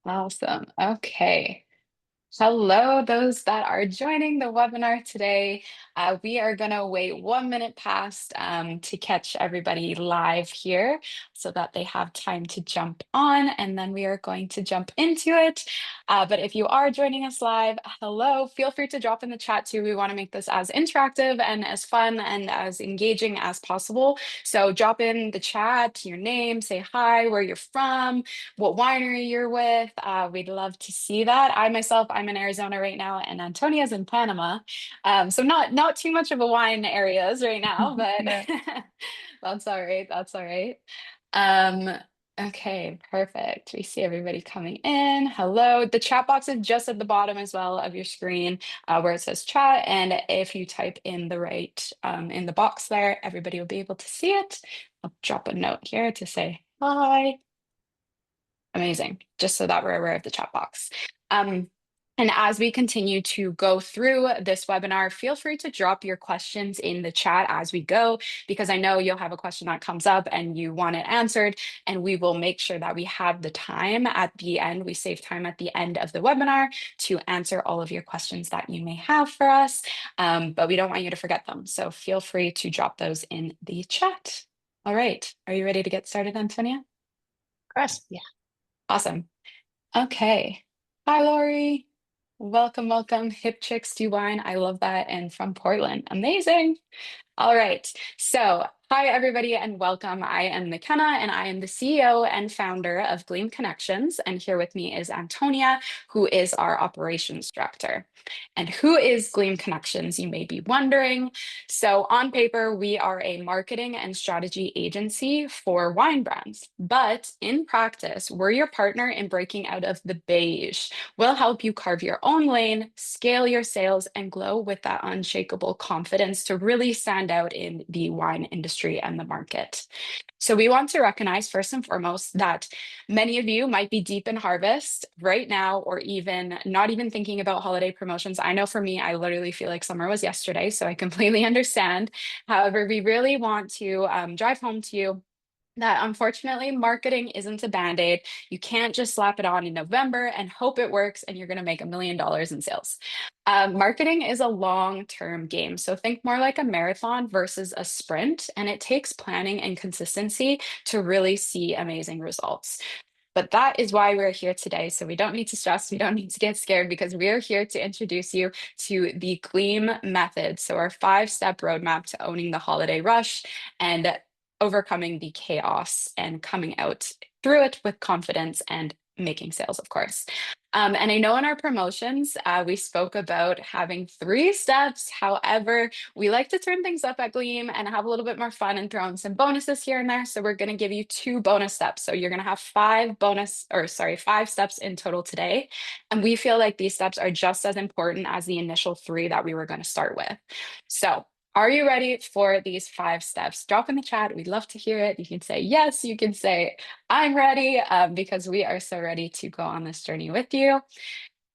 Awesome. Okay. Hello, those that are joining the webinar today. We are going to wait 1 minute past to catch everybody live here so that they have time to jump on, and then we are going to jump into it. But if you are joining us live, hello, feel free to drop in the chat too. We want to make this as interactive and as fun and as engaging as possible. So drop in the chat, your name, say hi, where you're from, what winery you're with. We'd love to see that. I'm in Arizona right now, and Antonia's in Panama. So not too much of a wine areas right now, but Yeah. that's all right. That's all right. Um, okay, perfect. We see everybody coming in. Hello. The chat box is just at the bottom as well of your screen, where it says chat. And if you type in the right in the box there, everybody will be able to see it. I'll drop a note here to say hi. Amazing. Just so that we're aware of the chat box. And as we continue to go through this webinar, feel free to drop your questions in the chat as we go, because I know you'll have a question that comes up and you want it answered, and we will make sure that we have the time at the end. We save time at the end of the webinar to answer all of your questions that you may have for us, but we don't want you to forget them. So feel free to drop those in the chat. All right. Are you ready to get started, Antonia? Gross. Yeah. Awesome. Okay. Hi, Lori. Welcome, welcome. Hip Chicks Do Wine. I love that. And from Portland. Amazing. All right. So, hi, everybody, and welcome. I am McKenna, and I am the CEO and founder of Gleam Connections. And here with me is Antonia, who is our operations director. And who is Gleam Connections, you may be wondering. So, on paper, we are a marketing and strategy agency for wine brands. But in practice, we're your partner in breaking out of the beige. We'll help you carve your own lane, scale your sales, and glow with that unshakable confidence to really stand out in the wine industry and the market. So, we want to recognize first and foremost that many of you might be deep in harvest right now, or even not even thinking about holiday promotions. I know for me, I literally feel like summer was yesterday, so I completely understand. However, we really want to drive home to you that unfortunately marketing isn't a band-aid. You can't just slap it on in November and hope it works and you're going to make $1 million in sales. Marketing is a long-term game. So think more like a marathon versus a sprint, and it takes planning and consistency to really see amazing results. But that is why we're here today. So we don't need to stress, we don't need to get scared, because we are here to introduce you to the Gleam method. So our 5-step roadmap to owning the holiday rush and overcoming the chaos and coming out through it with confidence and making sales, of course. And I know in our promotions, we spoke about having 3 steps. However, we like to turn things up at Gleam and have a little bit more fun and throw in some bonuses here and there. So we're going to give you 2 bonus steps. So you're going to have 5 steps in total today. And we feel like these steps are just as important as the initial 3 that we were going to start with. So are you ready for these 5 steps? Drop in the chat. We'd love to hear it. You can say yes. You can say I'm ready, because we are so ready to go on this journey with you.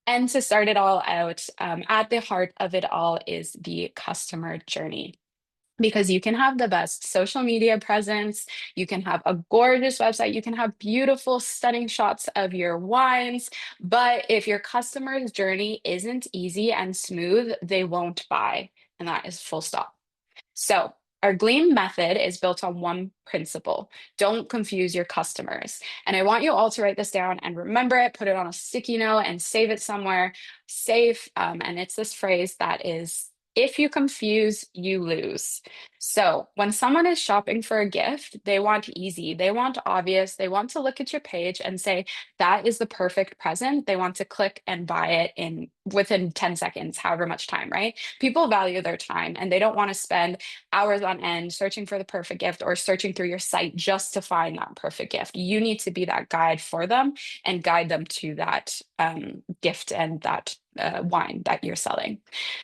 And to start it all out, at the heart of it all is the customer journey. Because you can have the best social media presence, you can have a gorgeous website, you can have beautiful, stunning shots of your wines. But if your customer's journey isn't easy and smooth, they won't buy. And that is full stop. So, our Gleam method is built on one principle: don't confuse your customers. And I want you all to write this down and remember it, put it on a sticky note, and save it somewhere safe. And it's this phrase that is, if you confuse, you lose. So, when someone is shopping for a gift, they want easy, they want obvious, they want to look at your page and say, that is the perfect present. They want to click and buy it in within 10 seconds, however much time, right? People value their time and they don't want to spend hours on end searching for the perfect gift or searching through your site just to find that perfect gift. You need to be that guide for them and guide them to that gift and that wine that you're selling.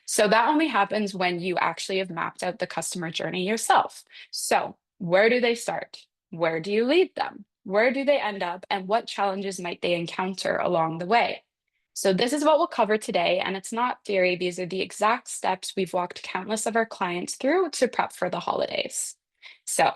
So that only happens when you actually have mapped out the customer journey yourself. So, where do they start? Where do you lead them? Where do they end up? And what challenges might they encounter along the way? So, this is what we'll cover today. And it's not theory, these are the exact steps we've walked countless of our clients through to prep for the holidays. So,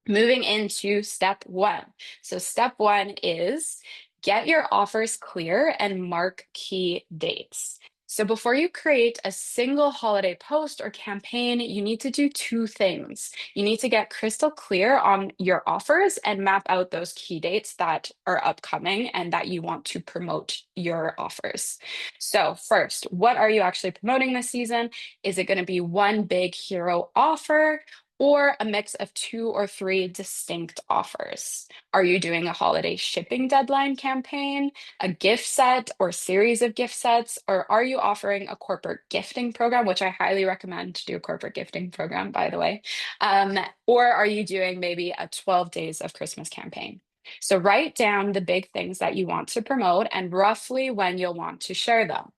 moving into step 1. So, step 1 is Get your offers clear and mark key dates. So before you create a single holiday post or campaign, you need to do two things. You need to get crystal clear on your offers and map out those key dates that are upcoming and that you want to promote your offers. So first, what are you actually promoting this season? Is it going to be one big hero offer or a mix of two or three distinct offers? Are you doing a holiday shipping deadline campaign, a gift set or series of gift sets, or are you offering a corporate gifting program, which I highly recommend to do a corporate gifting program, by the way? Um, or are you doing maybe a 12 days of Christmas campaign? So write down the big things that you want to promote and roughly when you'll want to share them.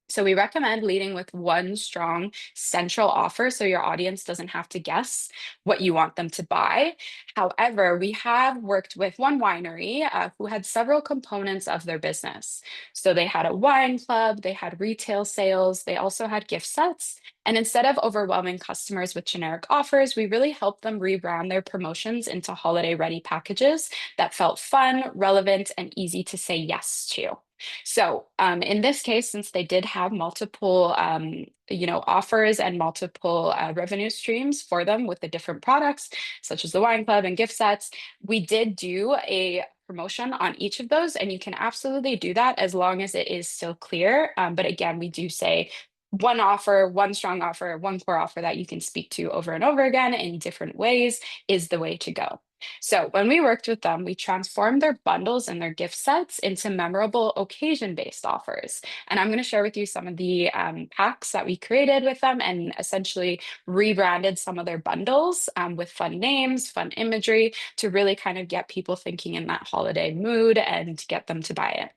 So we recommend leading with one strong central offer so your audience doesn't have to guess what you want them to buy. However, we have worked with one winery who had several components of their business. So they had a wine club, they had retail sales, they also had gift sets. And instead of overwhelming customers with generic offers, we really helped them rebrand their promotions into holiday ready packages that felt fun, relevant, and easy to say yes to. So in this case, since they did have multiple, offers and multiple revenue streams for them with the different products, such as the wine club and gift sets, we did do a promotion on each of those, and you can absolutely do that as long as it is still clear. But again, we do say one offer, one strong offer, one core offer that you can speak to over and over again in different ways is the way to go. So when we worked with them, we transformed their bundles and their gift sets into memorable occasion-based offers. And I'm going to share with you some of the packs that we created with them and essentially rebranded some of their bundles with fun names, fun imagery to really kind of get people thinking in that holiday mood and get them to buy it.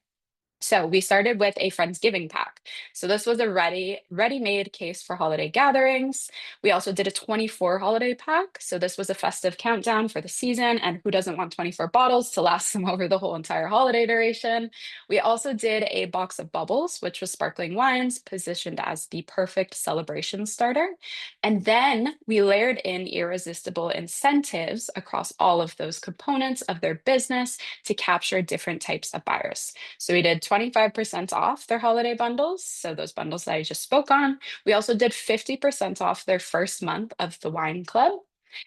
So we started with a Friendsgiving pack. So this was a ready-made case for holiday gatherings. We also did a 24 holiday pack. So this was a festive countdown for the season, and who doesn't want 24 bottles to last them over the whole entire holiday duration? We also did a box of bubbles, which was sparkling wines, positioned as the perfect celebration starter. And then we layered in irresistible incentives across all of those components of their business to capture different types of buyers. So we did 25% off their holiday bundles. So those bundles that I just spoke on. We also did 50% off their first month of the wine club.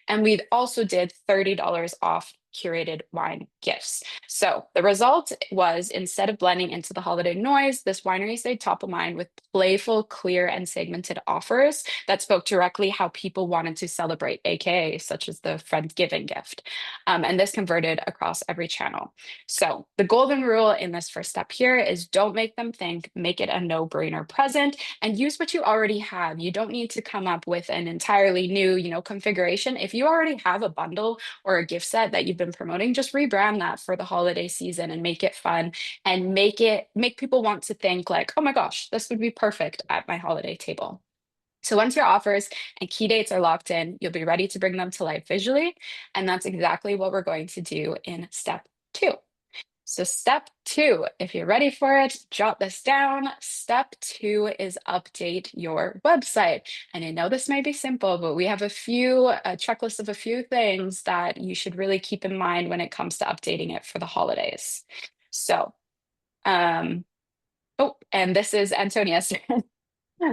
And we also did $30 off curated wine gifts. So the result was instead of blending into the holiday noise, this winery stayed top of mind with playful, clear, and segmented offers that spoke directly how people wanted to celebrate, aka such as the Friendsgiving gift. And this converted across every channel. So the golden rule in this first step here is don't make them think, make it a no-brainer present, and use what you already have. You don't need to come up with an entirely new, configuration. If you already have a bundle or a gift set that you've been promoting, just rebrand that for the holiday season and make it fun and make people want to think like, oh my gosh, this would be perfect at my holiday table. So once your offers and key dates are locked in, you'll be ready to bring them to life visually. And that's exactly what we're going to do in step two. So step two, if you're ready for it, jot this down. Step two is update your website. And I know this may be simple, but we have a checklist of a few things that you should really keep in mind when it comes to updating it for the holidays. So, and this is Antonia's.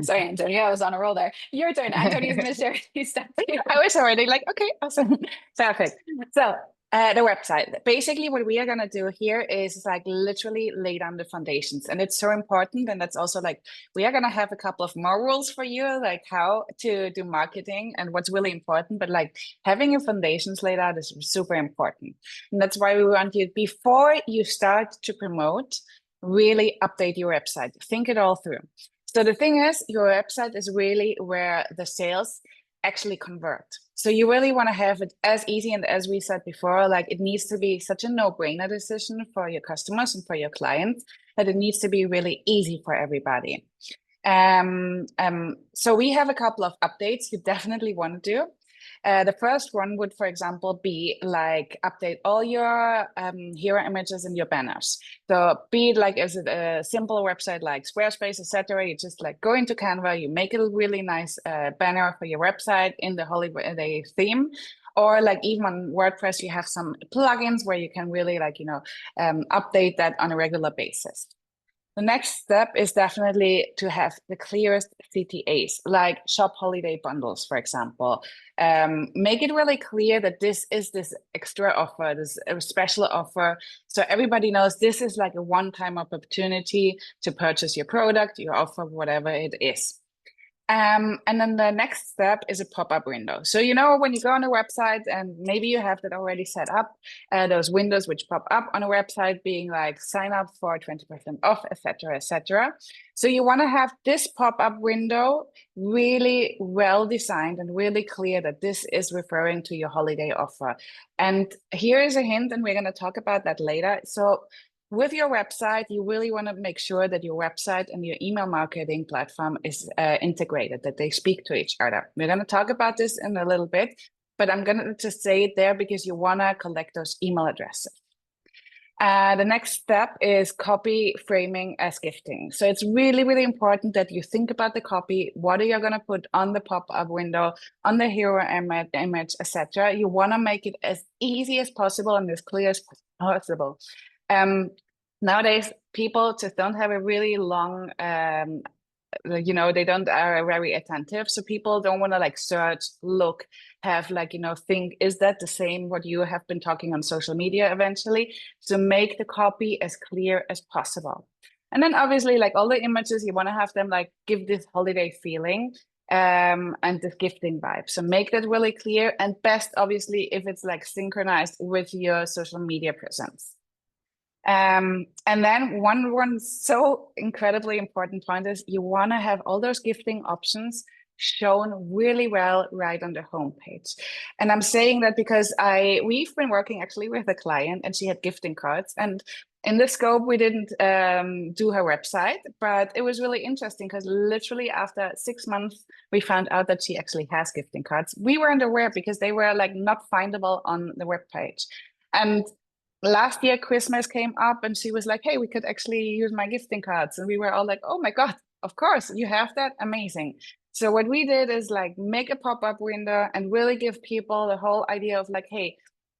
Sorry, Antonia, I was on a roll there. Your turn. Antonia's going to share these steps. I was already like, okay, awesome. Perfect. So the website. Basically, what we are gonna do here is like literally lay down the foundations. And it's so important. And that's also like we are gonna have a couple of more rules for you, like how to do marketing and what's really important. But like having your foundations laid out is super important. And that's why we want you before you start to promote, really update your website. Think it all through. So the thing is, your website is really where the sales actually convert. So you really want to have it as easy, and as we said before, like it needs to be such a no-brainer decision for your customers and for your clients that it needs to be really easy for everybody. So we have a couple of updates you definitely want to do. The first one would, for example, be like update all your hero images and your banners. So be it like, is it a simple website like Squarespace, etc. You just like go into Canva, you make a really nice banner for your website in the holiday theme. or like even on WordPress, you have some plugins where you can really like, update that on a regular basis. The next step is definitely to have the clearest CTAs, like shop holiday bundles, for example. Make it really clear that this is this extra offer, this a special offer. So everybody knows this is like a one-time opportunity to purchase your product, your offer, whatever it is. And then the next step is a pop-up window. So, when you go on a website and maybe you have that already set up, those windows which pop up on a website being like sign up for 20% off, etc., etc. So you want to have this pop-up window really well designed and really clear that this is referring to your holiday offer. And here is a hint, and we're going to talk about that later. So with your website, you really want to make sure that your website and your email marketing platform is integrated, that they speak to each other. We're going to talk about this in a little bit, but I'm going to just say it there because you want to collect those email addresses. The next step is copy framing as gifting. So it's really, really important that you think about the copy. What are you going to put on the pop-up window, on the hero image, etc. You want to make it as easy as possible and as clear as possible. Nowadays, people just don't have a really long, they don't are very attentive. So people don't want to like search, look, have like, think, is that the same what you have been talking on social media eventually? So make the copy as clear as possible. And then obviously like all the images, you want to have them like give this holiday feeling and this gifting vibe. So make that really clear, and best obviously if it's like synchronized with your social media presence. And then one so incredibly important point is you want to have all those gifting options shown really well right on the homepage. And I'm saying that because we've been working actually with a client, and she had gifting cards, and in the scope we didn't do her website, but it was really interesting because literally after 6 months we found out that she actually has gifting cards. We weren't aware because they were like not findable on the webpage. And last year Christmas came up and she was like, hey, we could actually use my gifting cards. And we were all like, oh my God, of course you have that, amazing. So what we did is like make a pop-up window and really give people the whole idea of like, hey,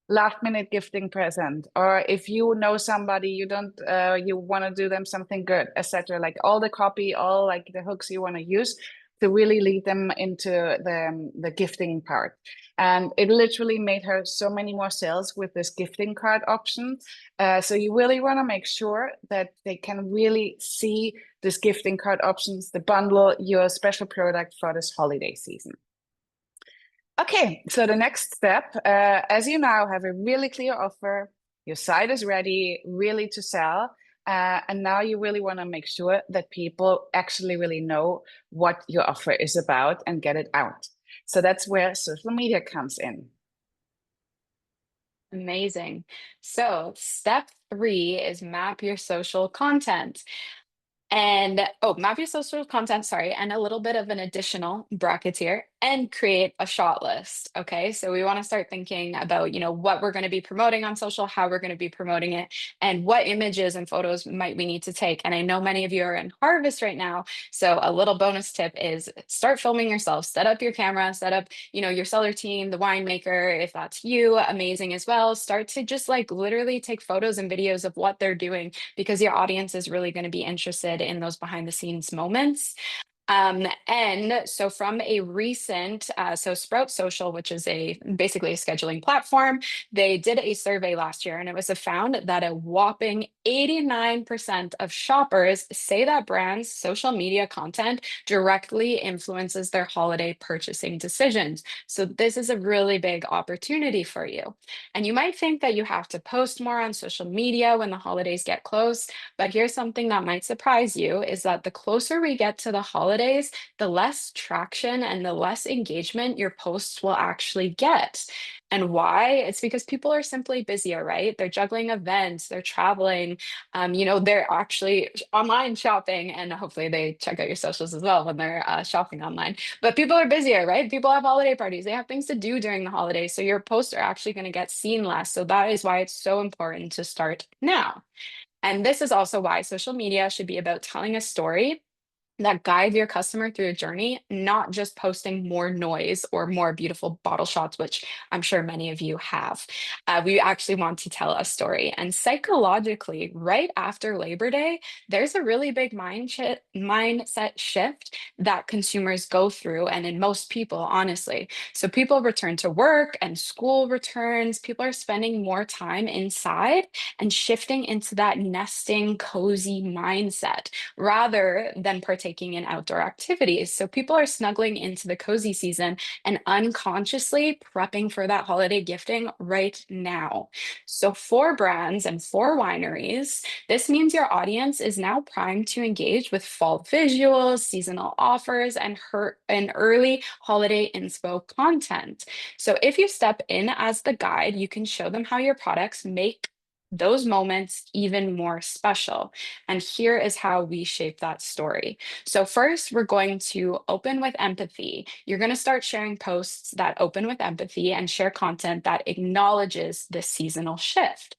last minute gifting present, or if you know somebody you don't you want to do them something good, etc. Like all the copy, all like the hooks you want to use to really lead them into the gifting part. And it literally made her so many more sales with this gifting card option. So you really want to make sure that they can really see this gifting card options, the bundle, your special product for this holiday season. Okay, so the next step, as you now have a really clear offer, your site is ready, really to sell, and now you really want to make sure that people actually really know what your offer is about and get it out. So that's where social media comes in. Amazing. So, step 3 is map your social content. And map your social content, sorry, and a little bit of an additional bracket here, and create a shot list. Okay, so we want to start thinking about, what we're going to be promoting on social, how we're going to be promoting it, and what images and photos might we need to take. And I know many of you are in harvest right now, so a little bonus tip is start filming yourself. Set up your camera, set up, your seller team, the winemaker, if that's you, amazing as well. Start to just like literally take photos and videos of what they're doing, because your audience is really going to be interested in those behind the scenes moments. And so from a recent, so Sprout Social, which is basically a scheduling platform, they did a survey last year, and it was found that a whopping 89% of shoppers say that brands' social media content directly influences their holiday purchasing decisions. So this is a really big opportunity for you. And you might think that you have to post more on social media when the holidays get close, but here's something that might surprise you is that the closer we get to the holidays, the less traction and the less engagement your posts will actually get. And why? It's because people are simply busier, right? They're juggling events, they're traveling, they're actually online shopping, and hopefully they check out your socials as well when they're shopping online. But people are busier, right? People have holiday parties, they have things to do during the holidays. So your posts are actually going to get seen less. So that is why it's so important to start now. And this is also why social media should be about telling a story that guide your customer through a journey, not just posting more noise or more beautiful bottle shots, which I'm sure many of you have. We actually want to tell a story. And psychologically, right after Labor Day, there's a really big mindset shift that consumers go through, and in most people, honestly. So people return to work and school returns. People are spending more time inside and shifting into that nesting, cozy mindset rather than partaking in outdoor activities. So people are snuggling into the cozy season and unconsciously prepping for that holiday gifting right now. So for brands and for wineries, this means your audience is now primed to engage with fall visuals, seasonal offers, and early holiday inspo content. So if you step in as the guide, you can show them how your products make those moments even more special. And here is how we shape that story. So, first, we're going to open with empathy. You're going to start sharing posts that open with empathy and share content that acknowledges this seasonal shift.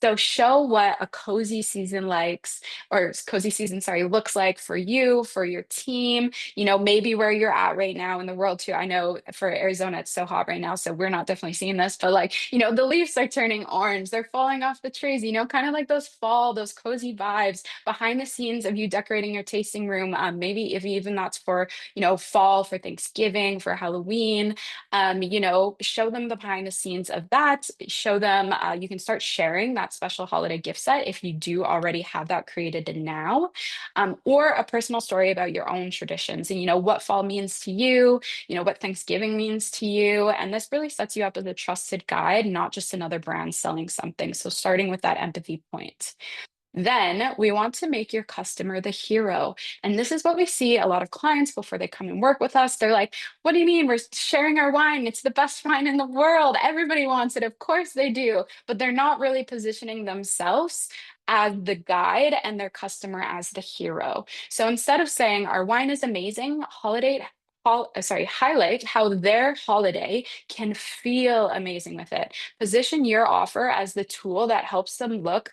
So, show what a cozy season likes, or cozy season, sorry, looks like for you, for your team, maybe where you're at right now in the world too. I know for Arizona, it's so hot right now, so we're not definitely seeing this, but like, the leaves are turning orange, they're falling off the trees, kind of like those fall, those cozy vibes behind the scenes of you decorating your tasting room. Maybe if even that's for, fall, for Thanksgiving, for Halloween, show them the behind the scenes of that. Show them, you can start sharing that special holiday gift set if you do already have that created now, or a personal story about your own traditions and, what fall means to you, what Thanksgiving means to you. And this really sets you up as a trusted guide, not just another brand selling something. So starting with that empathy point. Then we want to make your customer the hero. And this is what we see a lot of clients before they come and work with us. They're like, what do you mean? We're sharing our wine. It's the best wine in the world. Everybody wants it. Of course they do. But they're not really positioning themselves as the guide and their customer as the hero. So instead of saying our wine is amazing, highlight how their holiday can feel amazing with it. Position your offer as the tool that helps them look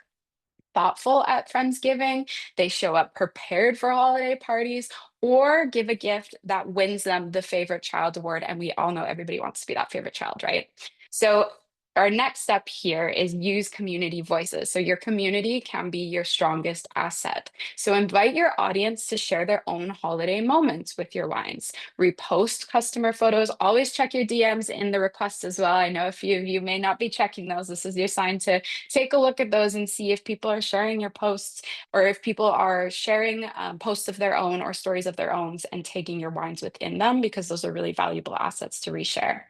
thoughtful at Friendsgiving, they show up prepared for holiday parties, or give a gift that wins them the favorite child award. And we all know everybody wants to be that favorite child, right? So our next step here is use community voices. So your community can be your strongest asset. So invite your audience to share their own holiday moments with your wines. Repost customer photos. Always check your DMs in the requests as well. I know a few of you may not be checking those. This is your sign to take a look at those and see if people are sharing your posts or if people are sharing posts of their own or stories of their own and taking your wines within them, because those are really valuable assets to reshare.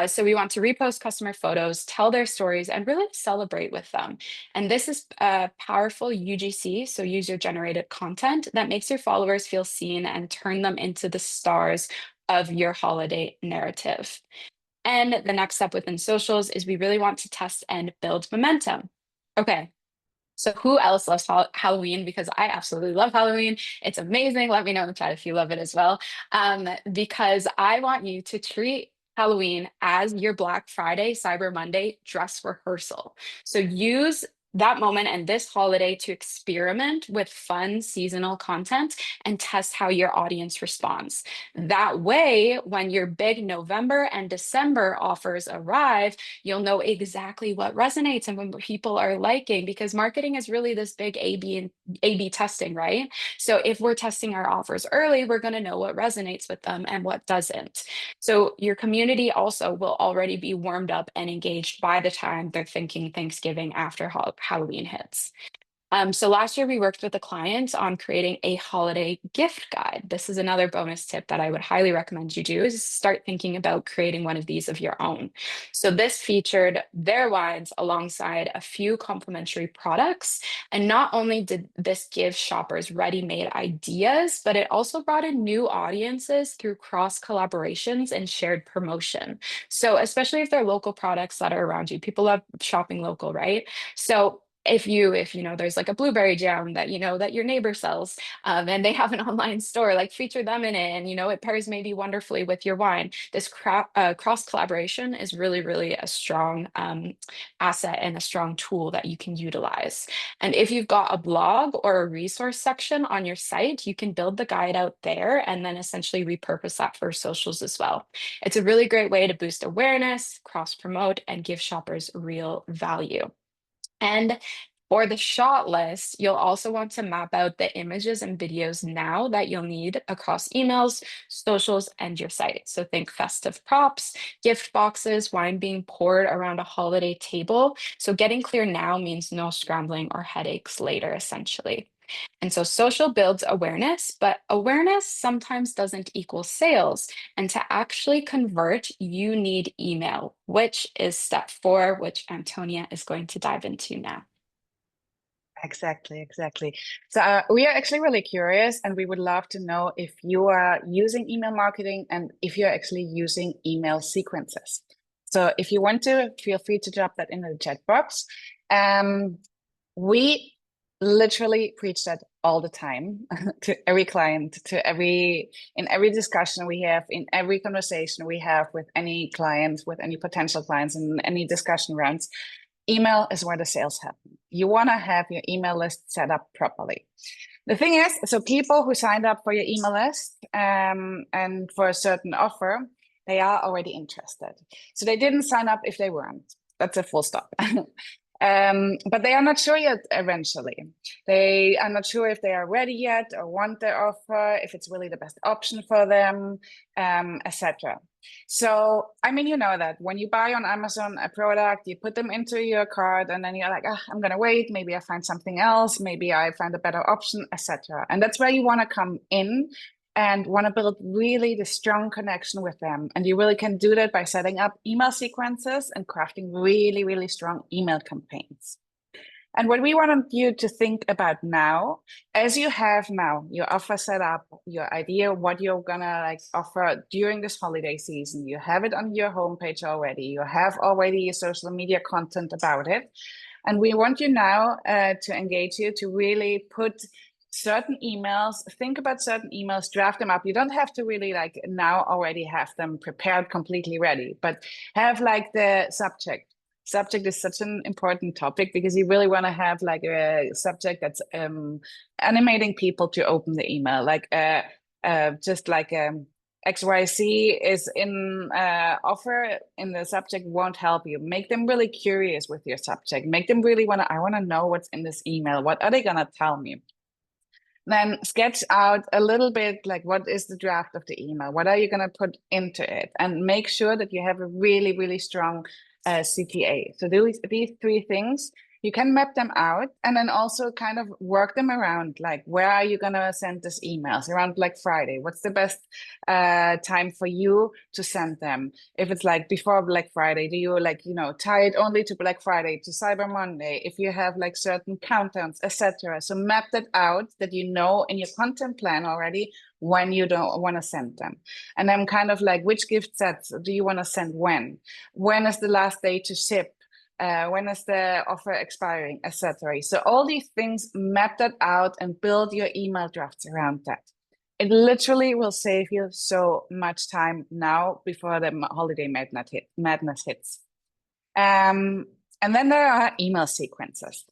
So we want to repost customer photos, tell their stories, and really celebrate with them. And this is a powerful UGC, so user generated content that makes your followers feel seen and turn them into the stars of your holiday narrative. And the next step within socials is we really want to test and build momentum. Okay, so who else loves Halloween? Because I absolutely love Halloween. It's amazing. Let me know in the chat if you love it as well. Because I want you to treat Halloween as your Black Friday, Cyber Monday dress rehearsal. So use that moment and this holiday to experiment with fun seasonal content and test how your audience responds. That way, when your big November and December offers arrive, you'll know exactly what resonates and what people are liking, because marketing is really this big A/B testing, right? So if we're testing our offers early, we're going to know what resonates with them and what doesn't. So your community also will already be warmed up and engaged by the time they're thinking Thanksgiving after Halloween hits. So last year we worked with a client on creating a holiday gift guide. This is another bonus tip that I would highly recommend you do, is start thinking about creating one of these of your own. So this featured their wines alongside a few complementary products. And not only did this give shoppers ready-made ideas, but it also brought in new audiences through cross collaborations and shared promotion. So especially if they're local products that are around you, people love shopping local, right? So if you know there's like a blueberry jam that you know that your neighbor sells, and they have an online store, like feature them in it, and you know it pairs maybe wonderfully with your wine. This cross collaboration is really, really a strong asset and a strong tool that you can utilize. And if you've got a blog or a resource section on your site, you can build the guide out there and then essentially repurpose that for socials as well. It's a really great way to boost awareness, cross promote, and give shoppers real value. And for the shot list, you'll also want to map out the images and videos now that you'll need across emails, socials, and your site. So think festive props, gift boxes, wine being poured around a holiday table. So getting clear now means no scrambling or headaches later, essentially. And so social builds awareness, but awareness sometimes doesn't equal sales. And to actually convert, you need email, which is step 4, which Antonia is going to dive into now. Exactly, exactly. So we are actually really curious, and we would love to know if you are using email marketing and if you're actually using email sequences. So if you want to, feel free to drop that in the chat box. We literally preach that all the time to every client, in every discussion we have, in every conversation we have with any clients, with any potential clients, in any discussion rounds. Email is where the sales happen. You want to have your email list set up properly. The thing is, so people who signed up for your email list and for a certain offer, they are already interested. So they didn't sign up if they weren't. That's a full stop. But they are not sure yet eventually. They are not sure if they are ready yet or want the offer, if it's really the best option for them, etc. So, I mean, you know that when you buy on Amazon a product, you put them into your cart and then you're like, oh, I'm going to wait. Maybe I find something else. Maybe I find a better option, etc. And that's where you want to come in and want to build really the strong connection with them. And you really can do that by setting up email sequences and crafting really, really strong email campaigns. And what we want you to think about now, as you have now your offer set up, your idea what you're gonna like offer during this holiday season, you have it on your homepage already, you have already your social media content about it. And we want you now to engage you to really put certain emails, think about certain emails, draft them up. You don't have to really like now already have them prepared completely ready, but have like the subject. Subject is such an important topic because you really want to have like a subject that's animating people to open the email, like just like XYZ is in offer in the subject won't help you. Make them really curious with your subject. Make them really I want to know what's in this email. What are they going to tell me? Then sketch out a little bit like what is the draft of the email? What are you going to put into it? And make sure that you have a really, really strong CTA. So these 3 things, you can map them out and then also kind of work them around. Like, where are you going to send these emails? Around Black Friday. What's the best time for you to send them? If it's like before Black Friday, do you like, tie it only to Black Friday, to Cyber Monday? If you have like certain countdowns, etc. So map that out that you know in your content plan already when you don't want to send them. And then kind of like which gift sets do you want to send when? When is the last day to ship? When is the offer expiring, etc. So all these things, map that out and build your email drafts around that. It literally will save you so much time now before the holiday madness hits. And then there are email sequences.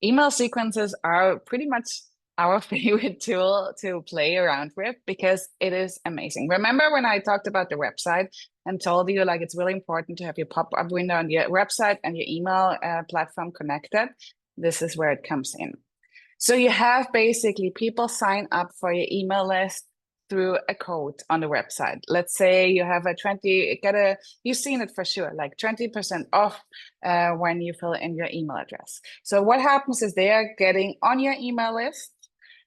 Email sequences are pretty much our favorite tool to play around with because it is amazing. Remember when I talked about the website and told you like it's really important to have your pop-up window on your website and your email platform connected? This is where it comes in. So you have basically people sign up for your email list through a code on the website. Let's say you have you've seen it for sure, like 20% off when you fill in your email address. So what happens is they are getting on your email list,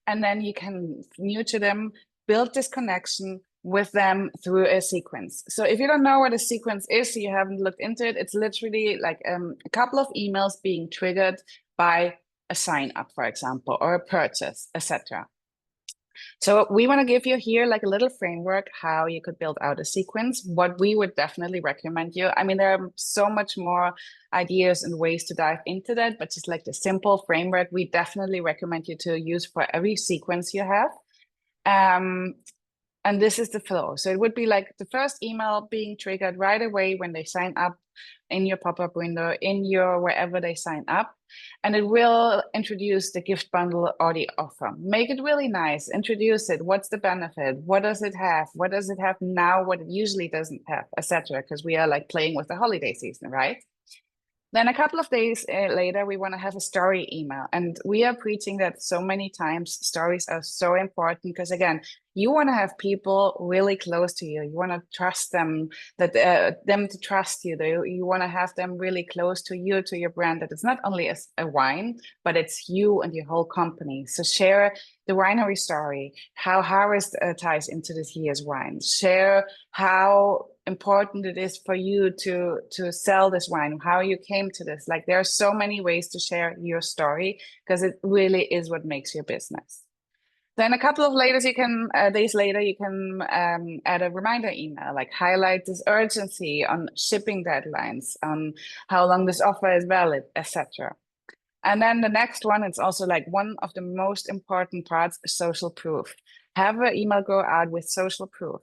and then you can new to them, build this connection with them through a sequence. So if you don't know what a sequence is, so you haven't looked into it, it's literally like a couple of emails being triggered by a sign up, for example, or a purchase, etc. So we want to give you here like a little framework how you could build out a sequence. What we would definitely recommend you. I mean, there are so much more ideas and ways to dive into that, but just like the simple framework, we definitely recommend you to use for every sequence you have. Um, and this is the flow. So it would be like the first email being triggered right away when they sign up in your pop-up window, in your wherever they sign up. And it will introduce the gift bundle or the offer. Make it really nice. Introduce it. What's the benefit? What does it have? What does it have now? What it usually doesn't have, etc. Because we are like playing with the holiday season, right? Then a couple of days later, we want to have a story email. And we are preaching that so many times. Stories are so important because, again, you want to have people really close to you. You want to trust them, that them to trust you. You want to have them really close to you, to your brand, that it's not only a wine, but it's you and your whole company. So share the winery story, how harvest ties into this year's wine. Share how important it is for you to sell this wine, how you came to this. Like there are so many ways to share your story because it really is what makes your business. Then a couple of days later, you can add a reminder email, like highlight this urgency on shipping deadlines, on how long this offer is valid, etc. And then the next one, it's also like one of the most important parts, social proof. Have an email go out with social proof.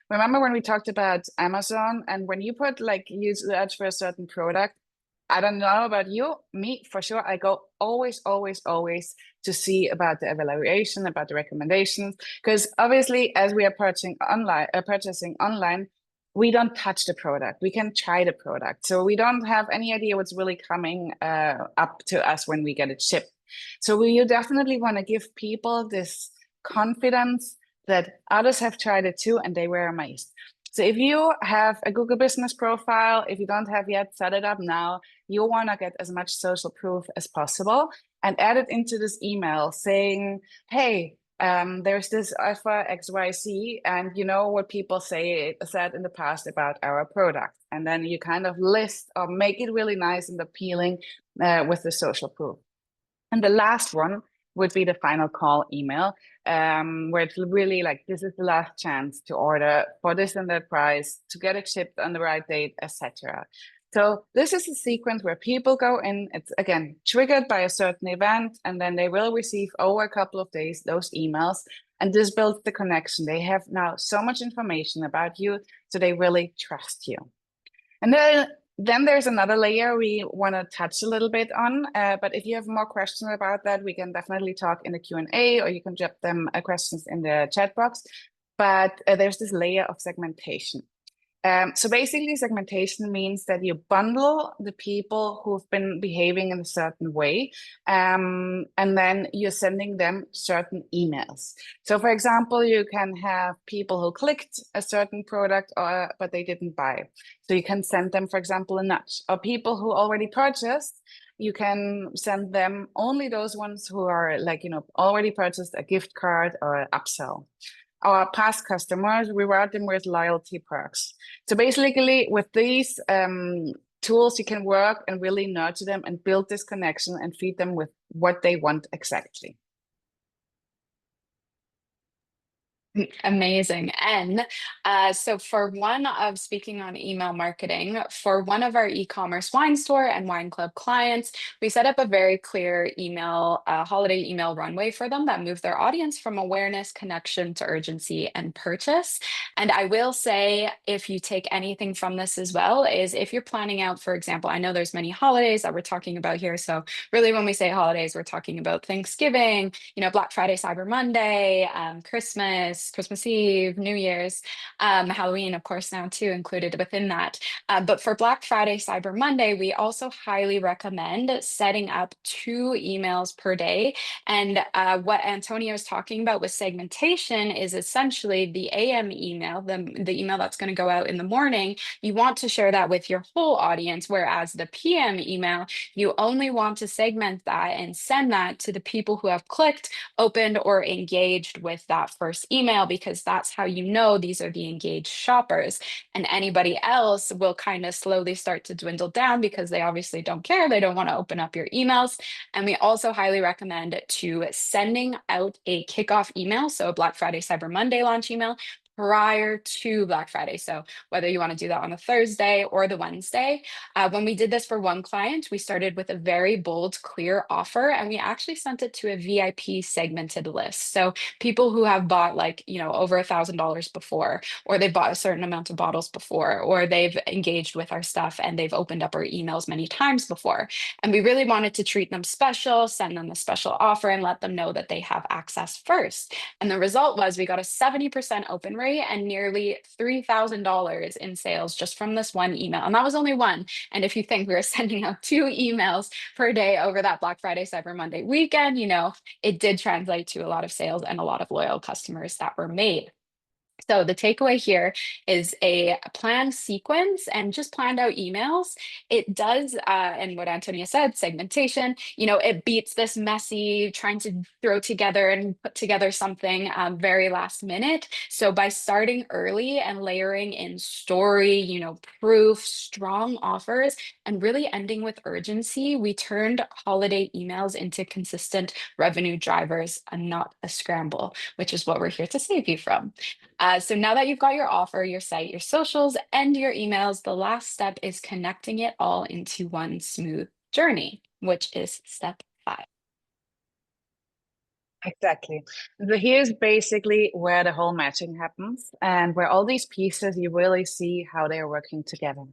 Remember when we talked about Amazon and when you put like you search for a certain product, I don't know about you, me for sure, I go always, always, always to see about the evaluation, about the recommendations, because obviously as we are purchasing online, we don't touch the product. We can try the product. So we don't have any idea what's really coming up to us when we get it shipped. So you definitely want to give people this confidence that others have tried it too and they were amazed. So if you have a Google Business Profile, if you don't have yet, set it up now. You want to get as much social proof as possible and add it into this email saying, hey, there's this offer XYZ, and you know what people said in the past about our product. And then you kind of list or make it really nice and appealing with the social proof. And the last one would be the final call email, where it's really like, this is the last chance to order for this and that price, to get it shipped on the right date, etc. So this is a sequence where people go in, it's again triggered by a certain event, and then they will receive over a couple of days those emails. And this builds the connection. They have now so much information about you, so they really trust you. And then there's another layer we want to touch a little bit on. But if you have more questions about that, we can definitely talk in the Q&A, or you can drop them questions in the chat box. But there's this layer of segmentation. So basically, segmentation means that you bundle the people who've been behaving in a certain way, and then you're sending them certain emails. So, for example, you can have people who clicked a certain product, but they didn't buy. So you can send them, for example, a nudge. Or people who already purchased, you can send them only those ones who are like, already purchased a gift card or an upsell. Our past customers, reward them with loyalty perks. So basically, with these tools, you can work and really nurture them and build this connection and feed them with what they want exactly. Amazing. And so speaking on email marketing, for one of our e-commerce wine store and wine club clients, we set up a very clear holiday email runway for them that moved their audience from awareness, connection to urgency and purchase. And I will say, if you take anything from this as well, is if you're planning out, for example, I know there's many holidays that we're talking about here. So really when we say holidays, we're talking about Thanksgiving, Black Friday, Cyber Monday, Christmas Eve, New Year's, Halloween, of course, now too included within that. But for Black Friday, Cyber Monday, we also highly recommend setting up 2 emails per day. And what Antonio is talking about with segmentation is essentially the AM email, the email that's going to go out in the morning. You want to share that with your whole audience, whereas the PM email, you only want to segment that and send that to the people who have clicked, opened, or engaged with that first email email because that's how you know these are the engaged shoppers. And anybody else will kind of slowly start to dwindle down because they obviously don't care. They don't want to open up your emails. And we also highly recommend to sending out a kickoff email, so a Black Friday, Cyber Monday launch email prior to Black Friday. So whether you want to do that on the Thursday or the Wednesday. When we did this for one client, we started with a very bold, clear offer, and we actually sent it to a VIP segmented list. So people who have bought like, over $1,000 before, or they've bought a certain amount of bottles before, or they've engaged with our stuff and they've opened up our emails many times before. And we really wanted to treat them special, send them a special offer, and let them know that they have access first. And the result was we got a 70% open rate and nearly $3,000 in sales just from this one email. And that was only one. And if you think we were sending out 2 emails per day over that Black Friday, Cyber Monday weekend, it did translate to a lot of sales and a lot of loyal customers that were made. So the takeaway here is a planned sequence and just planned out emails. It does, and what Antonia said, segmentation, it beats this messy trying to throw together and put together something very last minute. So by starting early and layering in story, proof, strong offers, and really ending with urgency, we turned holiday emails into consistent revenue drivers and not a scramble, which is what we're here to save you from. So now that you've got your offer, your site, your socials, and your emails, the last step is connecting it all into one smooth journey, which is step 5. Exactly. So here's basically where the whole matching happens and where all these pieces you really see how they are working together.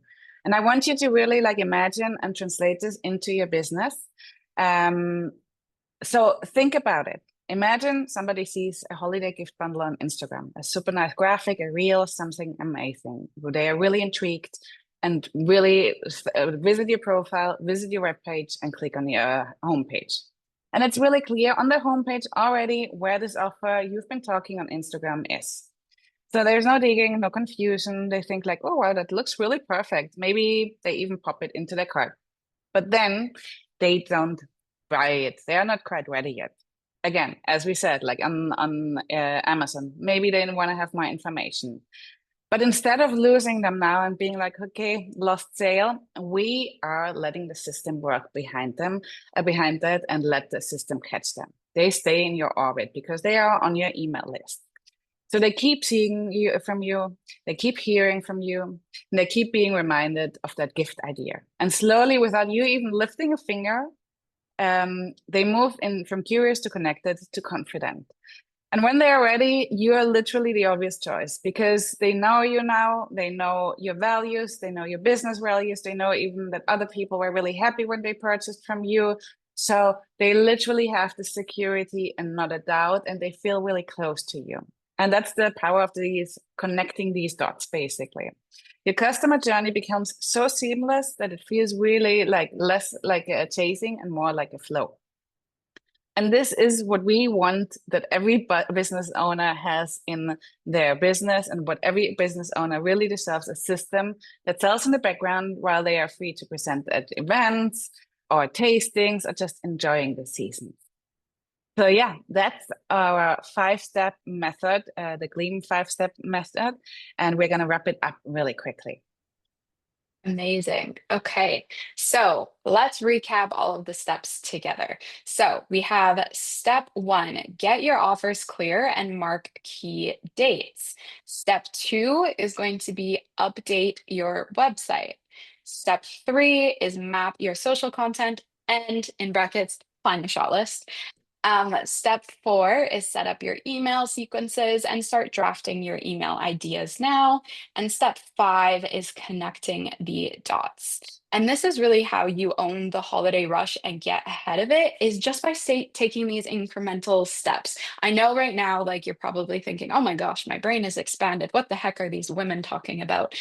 And I want you to really like imagine and translate this into your business. Um, so think about it. Imagine somebody sees a holiday gift bundle on Instagram, a super nice graphic, a reel, something amazing. They are really intrigued and really visit your profile, visit your webpage, and click on your homepage. And it's really clear on the homepage already where this offer you've been talking on Instagram is. So there's no digging, no confusion. They think like, oh, wow, that looks really perfect. Maybe they even pop it into their cart. But then they don't buy it. They are not quite ready yet. Again, as we said, like on Amazon, maybe they want to have more information. But instead of losing them now and being like, okay, lost sale, we are letting the system work behind that, and let the system catch them. They stay in your orbit because they are on your email list. So they keep seeing you from you, they keep hearing from you, and they keep being reminded of that gift idea. And slowly, without you even lifting a finger, they move in from curious to connected to confident. And when they are ready, you are literally the obvious choice because they know you now, they know your values, they know your business values, they know even that other people were really happy when they purchased from you. So they literally have the security and not a doubt, and they feel really close to you. And that's the power of these connecting these dots, basically. Your customer journey becomes so seamless that it feels really like less like a chasing and more like a flow. And this is what we want that every business owner has in their business, and what every business owner really deserves: a system that sells in the background while they are free to present at events or tastings or just enjoying the season. So yeah, that's our 5-step method, the Gleam 5-step method, and we're going to wrap it up really quickly. Amazing. Okay. So let's recap all of the steps together. So we have step 1, get your offers clear and mark key dates. Step 2 is going to be update your website. Step 3 is map your social content and, in brackets, find the shot list. Step 4 is set up your email sequences and start drafting your email ideas now. And step 5 is connecting the dots. And this is really how you own the holiday rush and get ahead of it, is just by taking these incremental steps. I know right now, like you're probably thinking, oh my gosh, my brain is expanded. What the heck are these women talking about?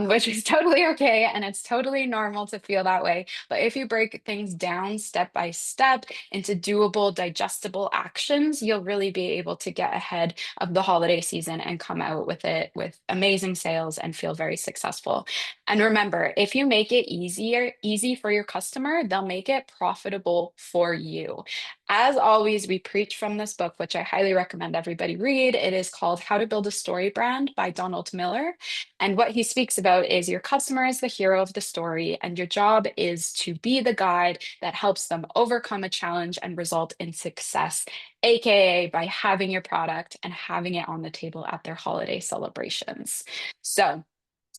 Which is totally okay. And it's totally normal to feel that way. But if you break things down step by step into doable, digestible actions, you'll really be able to get ahead of the holiday season and come out with it with amazing sales and feel very successful. And remember, if you make it easy for your customer, they'll make it profitable for you. As always, we preach from this book, which I highly recommend everybody read. It is called How to Build a Story Brand by Donald Miller. And what he speaks about is your customer is the hero of the story, and your job is to be the guide that helps them overcome a challenge and result in success, AKA by having your product and having it on the table at their holiday celebrations. So,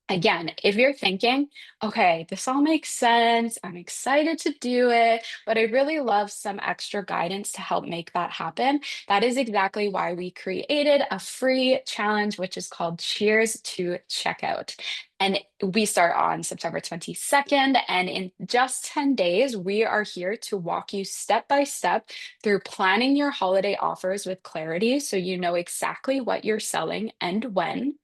again, if you're thinking, okay, this all makes sense, I'm excited to do it, but I really love some extra guidance to help make that happen, that is exactly why we created a free challenge, which is called Cheers to Checkout. And we start on September 22nd. And in just 10 days, we are here to walk you step by step through planning your holiday offers with clarity so you know exactly what you're selling and when.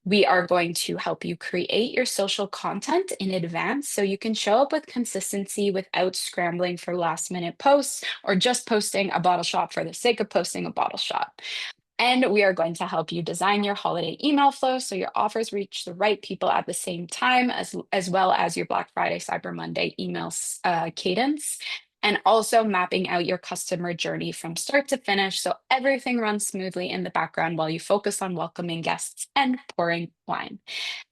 We are going to help you create your social content in advance so you can show up with consistency without scrambling for last minute posts or just posting a bottle shop for the sake of posting a bottle shop. And we are going to help you design your holiday email flow so your offers reach the right people at the same time, as well as your Black Friday, Cyber Monday emails cadence. And also mapping out your customer journey from start to finish so everything runs smoothly in the background while you focus on welcoming guests and pouring wine.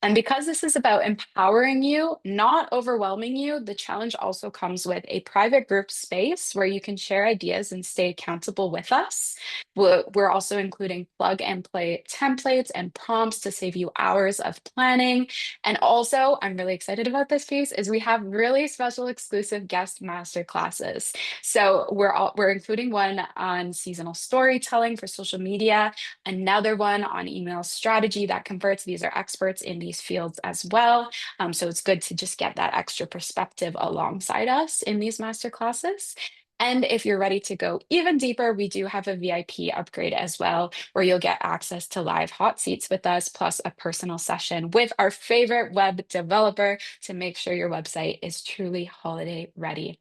And because this is about empowering you, not overwhelming you, the challenge also comes with a private group space where you can share ideas and stay accountable with us. We're also including plug and play templates and prompts to save you hours of planning. And also, I'm really excited about this piece, is we have really special exclusive guest master classes. So we're including one on seasonal storytelling for social media, another one on email strategy that converts. These are experts in these fields as well. So it's good to just get that extra perspective alongside us in these master classes. And if you're ready to go even deeper, we do have a VIP upgrade as well, where you'll get access to live hot seats with us, plus a personal session with our favorite web developer to make sure your website is truly holiday ready.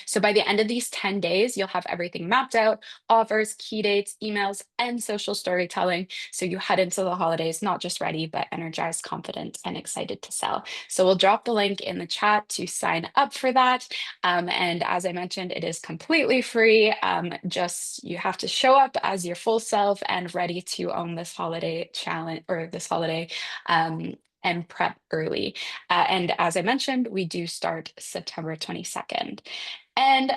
So by the end of these 10 days, you'll have everything mapped out, offers, key dates, emails, and social storytelling. So you head into the holidays not just ready, but energized, confident, and excited to sell. So we'll drop the link in the chat to sign up for that. And as I mentioned, it is completely free. Just you have to show up as your full self and ready to own this holiday challenge or this holiday and prep early. And as I mentioned, we do start September 22nd. And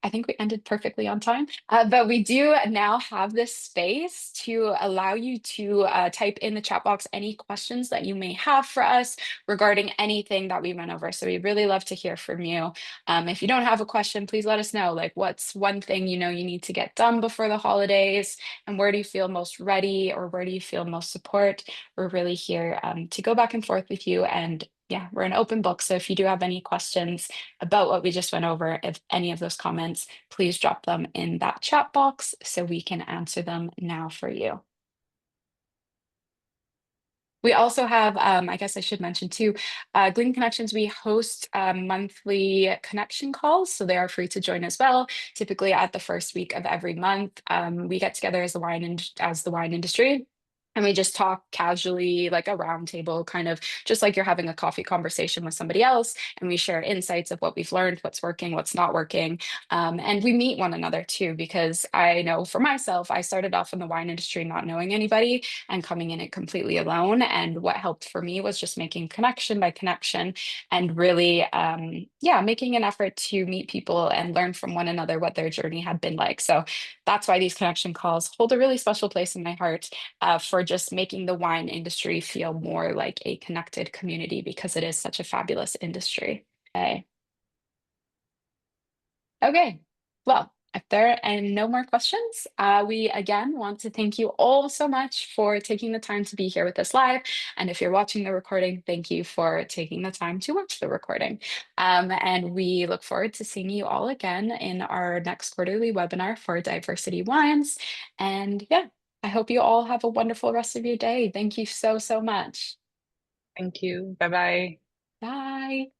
I think we ended perfectly on time, but we do now have this space to allow you to type in the chat box any questions that you may have for us regarding anything that we went over. So we'd really love to hear from you. If you don't have a question, please let us know. Like, what's one thing you know you need to get done before the holidays, and where do you feel most ready, or where do you feel most support? We're really here to go back and forth with you. And yeah, we're an open book. So if you do have any questions about what we just went over, if any of those comments, please drop them in that chat box so we can answer them now for you. We also have, I guess I should mention too, Glean Connections, we host monthly connection calls, so they are free to join as well. Typically at the first week of every month, we get together as the wine industry. And we just talk casually, like a round table, kind of just like you're having a coffee conversation with somebody else. And we share insights of what we've learned, what's working, what's not working. And we meet one another too, because I know for myself, I started off in the wine industry not knowing anybody and coming in it completely alone. And what helped for me was just making connection by connection and really, yeah, making an effort to meet people and learn from one another what their journey had been like. So that's why these connection calls hold a really special place in my heart for just making the wine industry feel more like a connected community because it is such a fabulous industry. Okay. Okay. Well, if there are no more questions, we again want to thank you all so much for taking the time to be here with us live. And if you're watching the recording, thank you for taking the time to watch the recording. And we look forward to seeing you all again in our next quarterly webinar for diversity wines. And yeah, I hope you all have a wonderful rest of your day. Thank you so, so much. Thank you. Bye bye. Bye.